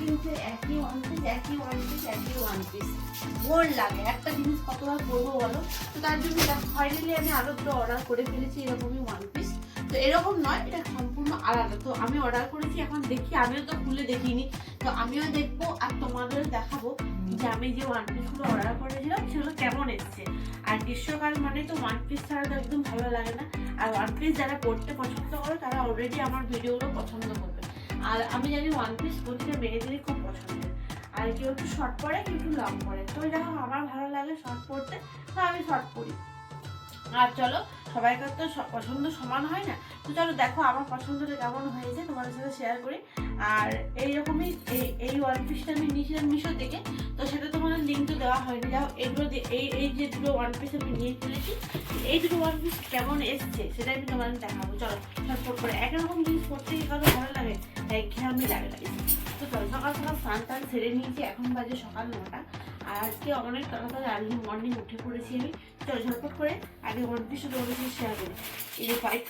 কিনছে একই one piece bore লাগে। একটা জিনিস কতবার করবো বলো? তো তার জন্য ফাইনালি আমি আরো দুটো অর্ডার করে ফেলেছি এরকমই ওয়ান পিস। তো এরকম নয়, এটা সম্পূর্ণ আলাদা। তো আমি অর্ডার করেছি, এখন দেখি, আমিও তো খুলে দেখিনি, তো আমিও দেখবো আর তোমাদের দেখাবো যে আমি যে ওয়ান পিসগুলো অর্ডার করেছিলাম সেগুলো কেমন এসছে। আর গ্রীষ্মকাল মানে তো ওয়ান পিস ছাড়া তো একদম ভালো লাগে না। আর ওয়ান পিস যারা পরতে পছন্দ করে তারা অলরেডি আমার ভিডিওগুলো পছন্দ করবে। আর আমি জানি ওয়ান পিস প্রতিটা মেয়েদেরই খুব পছন্দের। আর কেউ একটু শর্ট পরে, কেউ একটু লং পরে। তো দেখো আমার ভালো লাগে শর্ট পরতে, তো আমি শর্ট পরি। আর চলো, সবাইকার তো পছন্দ সমান হয় না। তো চলো দেখো আমার পছন্দটা কেমন হয়েছে তোমাদের সাথে শেয়ার করি। আর এইরকমই এই ওয়ান পিসটা আমি নিয়েছিলাম মিশো থেকে, তো সেটা তোমাদের লিঙ্ক তো দেওয়া হয়নি। যাও এগুলো এই যে দুটো ওয়ান পিস আমি নিয়ে ফেলেছি, এই দুটো ওয়ান পিস কেমন এসছে সেটা আমি তোমাদের দেখাবো। চলো ঝটপট করে, একরকম জিনিস পড়তে গিয়ে কারো ভালো লাগে, একঘেয়েমি লাগে। তো চলো, সকাল সকাল স্নান টান সেরে নিয়েছি, এখন বাজে সকাল 9টা। আর আজকে অনেক তাড়াতাড়ি আর্লি মর্নিং উঠে পড়েছি আমি। চলো ঝটপট করে আগে ওয়ান পিসটা তোমাদের সাথে শেয়ার করি। এই যে হোয়াইট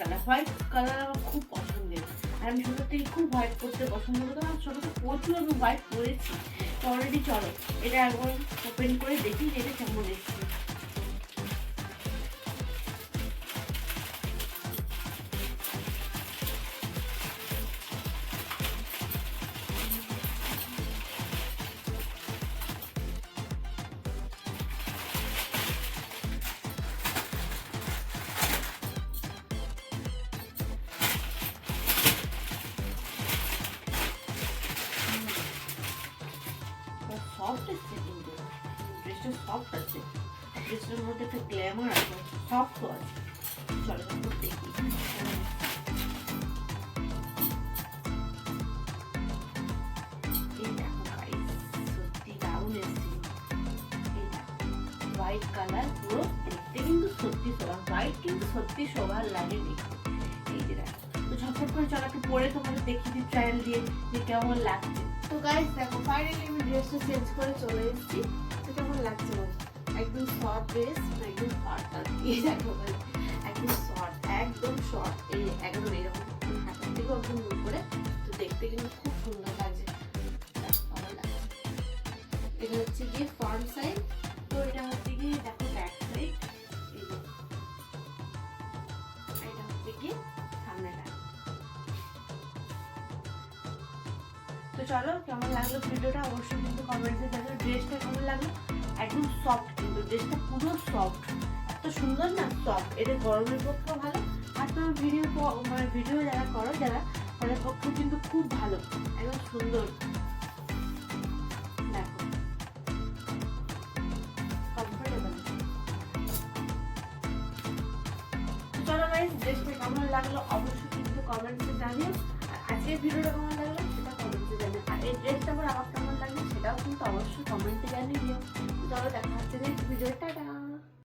কালার আমার খুব পছন্দের। আর আমি ছোটো থেকে খুব হোয়াইট পরতে পছন্দ করতাম, আর ছোটো থেকে প্রচুর আমি হোয়াইট পরেছি। তো অলরেডি চলো এটা একবার ওপেন করে দেখি যে এটা কেমন এসছে। সফট আছে, কিন্তু ড্রেসটা সফট আছে, ড্রেসটার মধ্যে একটা গ্ল্যামার আছে, সফট আছে। চলো দেখি। সত্যি দারুণ এসেছে। হোয়াইট কালার পুরো দেখতে কিন্তু সত্যি শোভা, হোয়াইট কিন্তু সত্যি শোভার লাগে দেখতে। এই যে দেখো, তো ঝটপট করে চলো একটু পরে তোমাদের দেখিয়ে দিই ট্রায়াল দিয়ে যে কেমন লাগছে। তো গাইস দেখো, ফাইনালি আমি ড্রেসটা চেঞ্জ করে চলে এসেছি। তো কেমন লাগছে বলো? একদম শর্ট ড্রেস, একদম শর্ট, আর এই দেখো একদম শর্ট, একদম শর্ট, এই একদম এরকম হাতের থেকেও একদম দূর করে। তো দেখতে কিন্তু খুব সুন্দর লাগছে, ভালো লাগছে। এটা হচ্ছে গিয়ে ফ্রন্ট সাইড, তো এটা হচ্ছে গিয়ে দেখো ব্যাক সাইড, এটা হচ্ছে গিয়ে সামনেটা। তো চলো, কেমন লাগলো ভিডিওটা অবশ্যই কিন্তু কমেন্টে জানাও। ড্রেসটা কেমন লাগলো? একদম সফট, কিন্তু ড্রেসটা পুরো সফট, এত সুন্দর না, সফট। এটা গরমের পক্ষেও ভালো, আর তোমার ভিডিও যারা করো তাদের পক্ষেও কিন্তু খুব ভালো, একদম সুন্দর। দেখো কমফোর্টেবল। চলো গাইস, ড্রেসটা কেমন লাগলো অবশ্যই কিন্তু কমেন্টে জানিও। আর আজকের ভিডিওটা কেমন লাগলো সেটা কমেন্টে জানিও। আর এই ড্রেসটা আমার কেমন লাগলো সেটাও কিন্তু অবশ্যই কমেন্টে জানিয়ে দিও। চলো দেখা হচ্ছে নেক্সট ভিডিওটা।